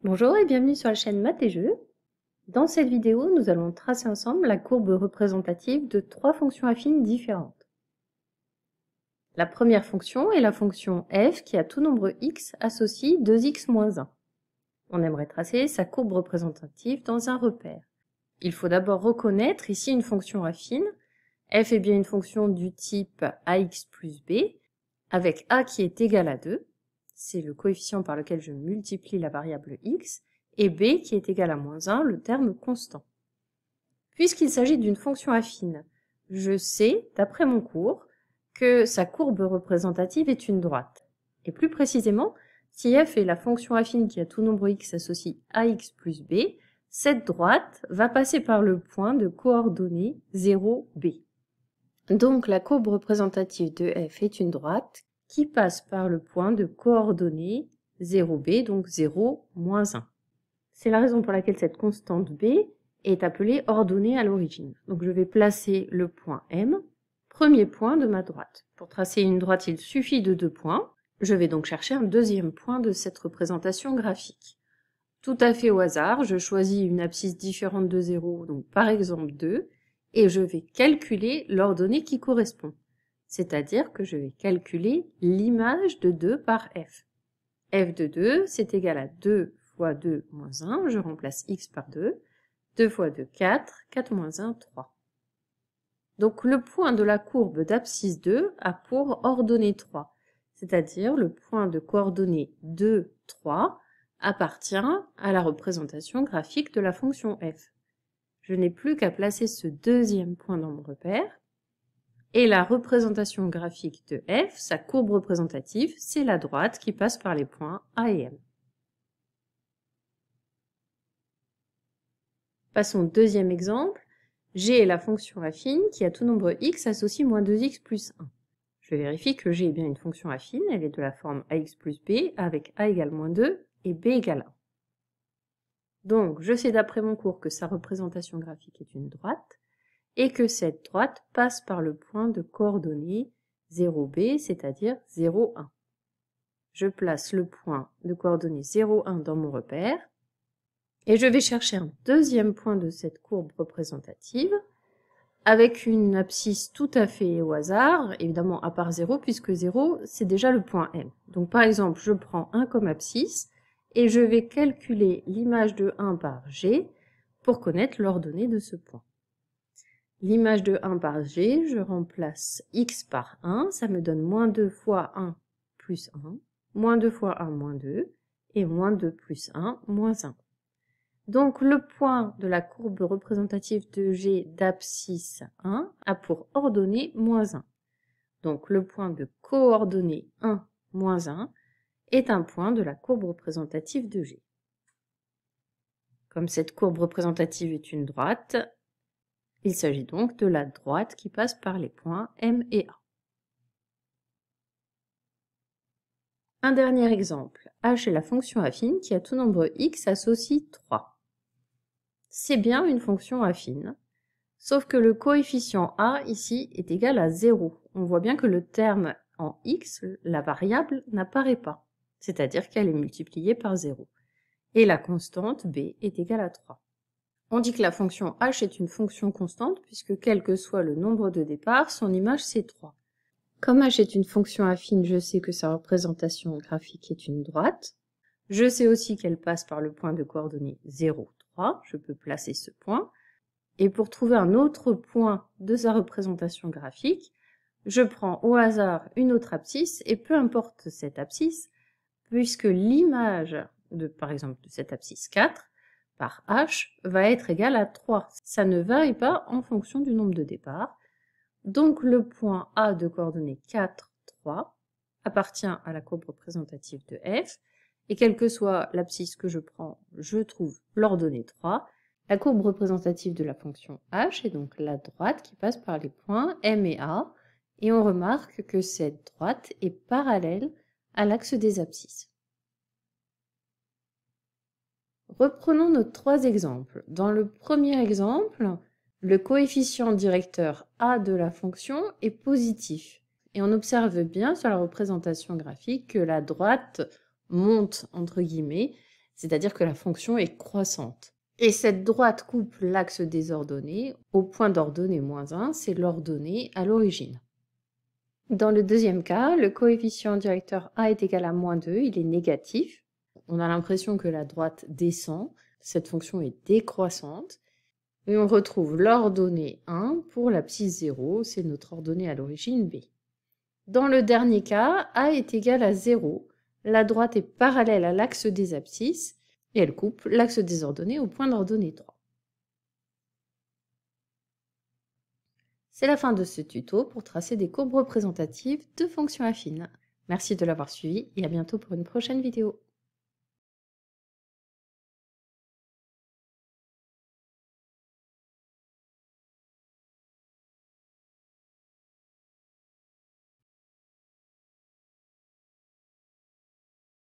Bonjour et bienvenue sur la chaîne Maths et Jeux. Dans cette vidéo, nous allons tracer ensemble la courbe représentative de trois fonctions affines différentes. La première fonction est la fonction f qui à tout nombre x associe 2x moins 1. On aimerait tracer sa courbe représentative dans un repère. Il faut d'abord reconnaître ici une fonction affine. F est bien une fonction du type ax plus b, avec a qui est égal à 2. C'est le coefficient par lequel je multiplie la variable x, et b qui est égal à moins 1, le terme constant. Puisqu'il s'agit d'une fonction affine, je sais, d'après mon cours, que sa courbe représentative est une droite. Et plus précisément, si f est la fonction affine qui à tout nombre x associe ax plus b, cette droite va passer par le point de coordonnées 0, b. Donc la courbe représentative de f est une droite qui passe par le point de coordonnées 0b, donc 0, moins 1. C'est la raison pour laquelle cette constante b est appelée ordonnée à l'origine. Donc je vais placer le point M, premier point de ma droite. Pour tracer une droite, il suffit de 2 points. Je vais donc chercher un deuxième point de cette représentation graphique. Tout à fait au hasard, je choisis une abscisse différente de 0, donc par exemple 2, et je vais calculer l'ordonnée qui correspond. C'est-à-dire que je vais calculer l'image de 2 par f. f de 2, c'est égal à 2 fois 2 moins 1, je remplace x par 2, 2 fois 2, 4, 4 moins 1, 3. Donc le point de la courbe d'abscisse 2 a pour ordonnée 3, c'est-à-dire le point de coordonnées 2, 3 appartient à la représentation graphique de la fonction f. Je n'ai plus qu'à placer ce deuxième point dans mon repère, et la représentation graphique de f, sa courbe représentative, c'est la droite qui passe par les points A et M. Passons au deuxième exemple. G est la fonction affine qui à tout nombre x associe moins 2x plus 1. Je vérifie que G est bien une fonction affine, elle est de la forme ax plus b avec a égale moins 2 et b égale 1. Donc je sais d'après mon cours que sa représentation graphique est une droite, et que cette droite passe par le point de coordonnées 0b, c'est-à-dire 0, 1. Je place le point de coordonnées 0, 1 dans mon repère, et je vais chercher un deuxième point de cette courbe représentative, avec une abscisse tout à fait au hasard, évidemment à part 0, puisque 0, c'est déjà le point M. Donc par exemple, je prends 1 comme abscisse, et je vais calculer l'image de 1 par G pour connaître l'ordonnée de ce point. L'image de 1 par G, je remplace x par 1, ça me donne moins 2 fois 1 plus 1, moins 2 fois 1 moins 2, et moins 2 plus 1 moins 1. Donc le point de la courbe représentative de G d'abscisse 1 a pour ordonnée moins 1. Donc le point de coordonnée 1 moins 1 est un point de la courbe représentative de G. Comme cette courbe représentative est une droite, il s'agit donc de la droite qui passe par les points M et A. Un dernier exemple. H est la fonction affine qui à tout nombre x associe 3. C'est bien une fonction affine, sauf que le coefficient a ici est égal à 0. On voit bien que le terme en x, la variable, n'apparaît pas, c'est-à-dire qu'elle est multipliée par 0. Et la constante b est égale à 3. On dit que la fonction h est une fonction constante puisque quel que soit le nombre de départ, son image c'est 3. Comme h est une fonction affine, je sais que sa représentation graphique est une droite. Je sais aussi qu'elle passe par le point de coordonnées 0, 3. Je peux placer ce point. Et pour trouver un autre point de sa représentation graphique, je prends au hasard une autre abscisse, et peu importe cette abscisse, puisque l'image par exemple, de cette abscisse 4 par h va être égale à 3. Ça ne varie pas en fonction du nombre de départ. Donc le point A de coordonnées 4, 3 appartient à la courbe représentative de f, et quelle que soit l'abscisse que je prends, je trouve l'ordonnée 3. La courbe représentative de la fonction h est donc la droite qui passe par les points M et A, et on remarque que cette droite est parallèle à l'axe des abscisses. Reprenons nos trois exemples. Dans le premier exemple, le coefficient directeur a de la fonction est positif. Et on observe bien sur la représentation graphique que la droite monte, entre guillemets, c'est-à-dire que la fonction est croissante. Et cette droite coupe l'axe des ordonnées au point d'ordonnée -1, c'est l'ordonnée à l'origine. Dans le deuxième cas, le coefficient directeur A est égal à -2, il est négatif. On a l'impression que la droite descend, cette fonction est décroissante, et on retrouve l'ordonnée 1 pour l'abscisse 0, c'est notre ordonnée à l'origine B. Dans le dernier cas, A est égal à 0, la droite est parallèle à l'axe des abscisses, et elle coupe l'axe des ordonnées au point d'ordonnée 3. C'est la fin de ce tuto pour tracer des courbes représentatives de fonctions affines. Merci de l'avoir suivi et à bientôt pour une prochaine vidéo.